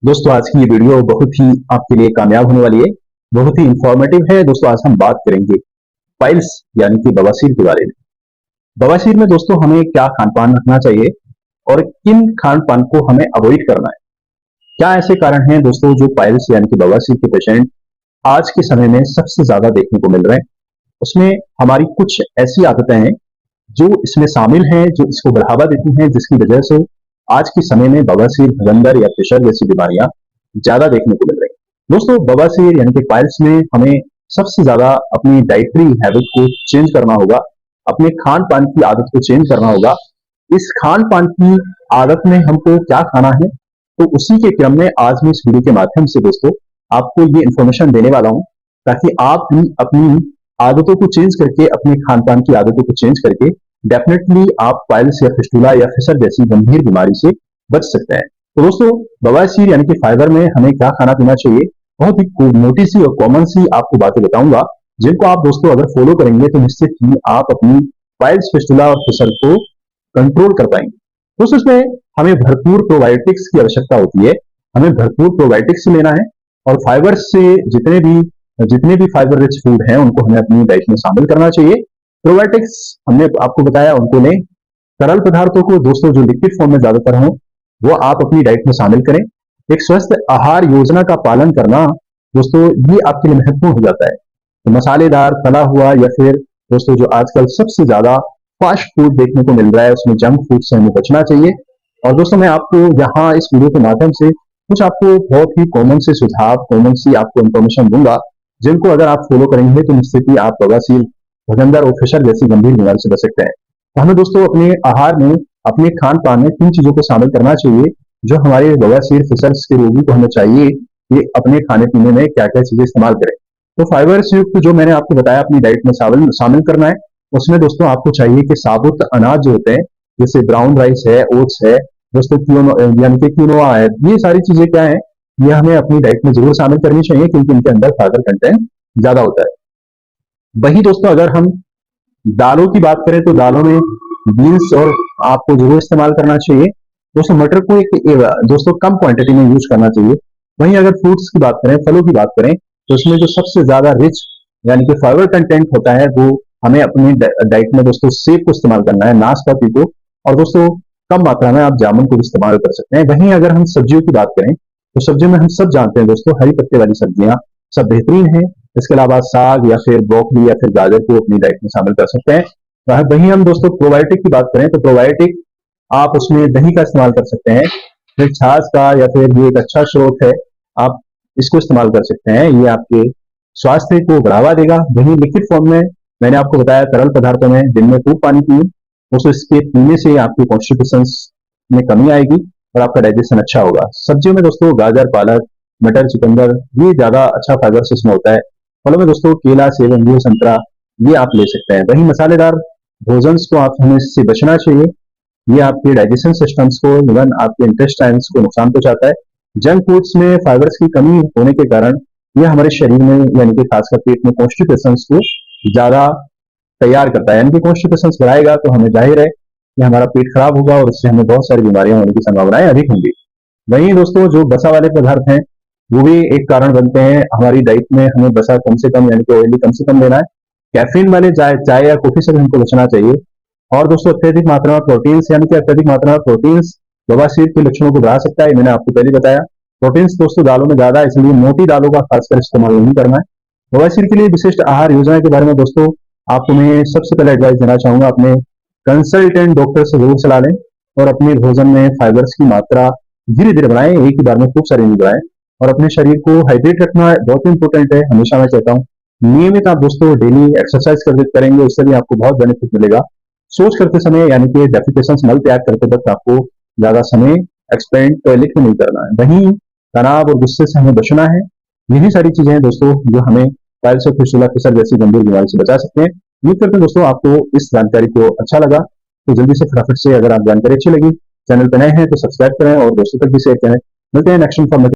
दोस्तों आज की ये वीडियो बहुत ही आपके लिए कामयाब होने वाली है, बहुत ही इंफॉर्मेटिव है। दोस्तों आज हम बात करेंगे पाइल्स यानी कि बवासीर के बारे में। बवासीर में दोस्तों हमें क्या खान पान रखना चाहिए और किन खान पान को हमें अवॉइड करना है। क्या ऐसे कारण हैं दोस्तों जो पाइल्स यानी कि बवासीर के पेशेंट आज के समय में सबसे ज्यादा देखने को मिल रहे हैं। उसमें हमारी कुछ ऐसी आदतें हैं जो इसमें शामिल हैं, जो इसको बढ़ावा देती हैं, जिसकी वजह से आज के समय में बवासीर, भगंदर या प्रेशर जैसी बीमारियां ज्यादा देखने को मिल रही हैं। दोस्तों बवासीर यानी कि पाइल्स में हमें सबसे ज्यादा अपनी डाइटरी हैबिट को चेंज करना होगा, अपने खान पान की आदत को चेंज करना होगा। इस खान पान की आदत में हमको क्या खाना है, तो उसी के क्रम में आज मैं इस वीडियो के माध्यम से दोस्तों आपको ये इंफॉर्मेशन देने वाला हूं, ताकि आप भी अपनी आदतों को चेंज करके, अपने खान पान की आदतों को चेंज करके डेफिनेटली आप पाइल्स या फिस्टुला या फिशर जैसी गंभीर बीमारी से बच सकते हैं। तो दोस्तों बवासीर यानी कि फाइबर में हमें क्या खाना पीना चाहिए, बहुत ही मोटी सी और कॉमन सी आपको बातें बताऊंगा, जिनको आप दोस्तों अगर फॉलो करेंगे तो निश्चित ही आप अपनी पाइल्स, फिस्टुला और फिशर को कंट्रोल कर पाएंगे। दोस्तों इसमें हमें भरपूर प्रोबायोटिक्स की आवश्यकता होती है, हमें भरपूर प्रोबायोटिक्स लेना है और फाइबर से जितने भी फाइबर रिच फूड हैं उनको हमें अपनी डाइट में शामिल करना चाहिए। प्रोबायोटिक्स हमने आपको बताया उनको लें। तरल पदार्थों को दोस्तों जो लिक्विड फॉर्म में ज्यादातर हो वो आप अपनी डाइट में शामिल करें। एक स्वस्थ आहार योजना का पालन करना दोस्तों ये आपके लिए महत्वपूर्ण हो जाता है। तो मसालेदार तला हुआ या फिर दोस्तों जो आजकल सबसे ज्यादा फास्ट फूड देखने को मिल रहा है उसमें जंक फूड से हमें बचना चाहिए। और दोस्तों मैं आपको यहाँ इस वीडियो के माध्यम से कुछ आपको बहुत ही कॉमन से सुझाव, कॉमन सी आपको इंफॉर्मेशन दूंगा, जिनको अगर आप फॉलो करेंगे तो निश्चित ही आप बवासीर, भगंदर और फिशर जैसी गंभीर बीमारी से बच सकते हैं। तो हमें दोस्तों अपने आहार में, अपने खान पान में किन चीजों को शामिल करना चाहिए, जो हमारे बवासीर, फिशर के रोगी को हमें चाहिए कि अपने खाने पीने में क्या क्या चीजें इस्तेमाल करें। तो फाइबर से युक्त जो मैंने आपको बताया अपनी डाइट में शामिल करना है, उसमें दोस्तों आपको चाहिए कि साबुत अनाज जो होते हैं, जैसे ब्राउन राइस है, ओट्स है, दोस्तों यानी कि क्विनोआ है, ये सारी चीजें क्या है, ये हमें अपनी डाइट में जरूर शामिल करनी चाहिए क्योंकि इनके अंदर फाइबर कंटेंट ज्यादा होता है। वही दोस्तों अगर हम दालों की बात करें तो दालों में बीन्स और आपको जरूर इस्तेमाल करना चाहिए। दोस्तों मटर को दोस्तों कम क्वांटिटी में यूज करना चाहिए। वहीं अगर फ्रूट्स की बात करें, फलों की बात करें, तो इसमें जो सबसे ज्यादा रिच यानी कि फाइबर कंटेंट होता है वो हमें अपनी डाइट में दोस्तों सेब को इस्तेमाल करना है, नाशपाती को, और दोस्तों कम मात्रा में आप जामुन को भी इस्तेमाल कर सकते हैं। वहीं अगर हम सब्जियों की बात करें तो सब्जियों में हम सब जानते हैं दोस्तों हरी पत्ते वाली सब्जियां सब बेहतरीन है। इसके अलावा साग या फिर ब्रोकली या फिर गाजर को अपनी डाइट में शामिल कर सकते हैं। वहीं हम दोस्तों प्रोबायोटिक की बात करें तो प्रोबायोटिक आप उसमें दही का इस्तेमाल कर सकते हैं, फिर छाछ का, या फिर ये एक अच्छा स्रोत है, आप इसको इस्तेमाल कर सकते हैं। ये आपके स्वास्थ्य को बढ़ावा देगा। वहीं लिक्विड फॉर्म में मैंने आपको बताया तरल पदार्थों में दिन में खूब पानी पिए, उसको इसके पीने से आपकी कॉन्स्टिपेशन में कमी आएगी और आपका डाइजेशन अच्छा होगा। सब्जियों में दोस्तों गाजर, पालक, मटर, चुकंदर, ये ज्यादा अच्छा फाइबर से इसमें होता है। फलों में दोस्तों केला, सेब, अंगूर, संतरा, ये आप ले सकते हैं। वहीं मसालेदार भोजन को आप हमें इससे बचना चाहिए, ये आपके डाइजेशन सिस्टम्स को, इवन आपके इंटेस्टाइन्स को नुकसान पहुंचाता है। जंक फूड्स में फाइबर्स की कमी होने के कारण यह हमारे शरीर में यानी कि खासकर पेट में कॉन्स्टिपेशन को ज्यादा तैयार करता है, यानी कि कॉन्स्टिपेशन बढ़ाएगा तो हमें जाहिर है कि हमारा पेट खराब होगा और उससे हमें बहुत सारी बीमारियां होने की संभावनाएं अधिक होंगी। वहीं दोस्तों जो बसा वाले पदार्थ हैं वो भी एक कारण बनते हैं हमारी डाइट में, हमें बसा कम से कम यानी कि ऑयली कम से कम लेना है। कैफीन वाले चाय या कॉफी से भी हमको बचना चाहिए। और दोस्तों अत्यधिक मात्रा में प्रोटीन्स यानी कि अत्यधिक मात्रा में प्रोटीन्स बवासीर के लक्षणों को बढ़ा सकता है, मैंने आपको पहले बताया। प्रोटीन्स दोस्तों दालों में ज्यादा है, इसलिए मोटी दालों का खासकर इस्तेमाल नहीं करना है। बवासीर के लिए विशिष्ट आहार योजना के बारे में दोस्तों आपको मैं सबसे पहले एडवाइस देना चाहूंगा, अपने कंसल्टेंट डॉक्टर से जरूर सलाह लें और अपने भोजन में फाइबर्स की मात्रा धीरे धीरे बढ़ाएं, एक ही बार में खूब सारी नहीं बढ़ाएं। और अपने शरीर को हाइड्रेट रखना बहुत इंपॉर्टेंट है, हमेशा मैं कहता हूँ। नियमित आप दोस्तों डेली एक्सरसाइज करेंगे, उससे भी आपको बहुत बेनिफिट मिलेगा। सोच करते समय यानी कि डेफिकेशन मल त्याग करते वक्त आपको ज्यादा समय एक्सपेंड टॉयलेट में नहीं करना है। वहीं तनाव और गुस्से से हमें बचना है। यही सारी चीजें हैं दोस्तों जो हमें पाइल्स और फिस्टुला, फिशर जैसी गंभीर बीमारी से बचा सकते हैं। उम्मीद करते हैं दोस्तों आपको इस जानकारी को अच्छा लगा, तो जल्दी से फटाफट से अगर आप जानकारी अच्छी लगी, चैनल पर नए हैं तो सब्सक्राइब करें और दोस्तों तक भी शेयर करें। मिलते हैं नेक्स्ट इन्फॉर्मेटिव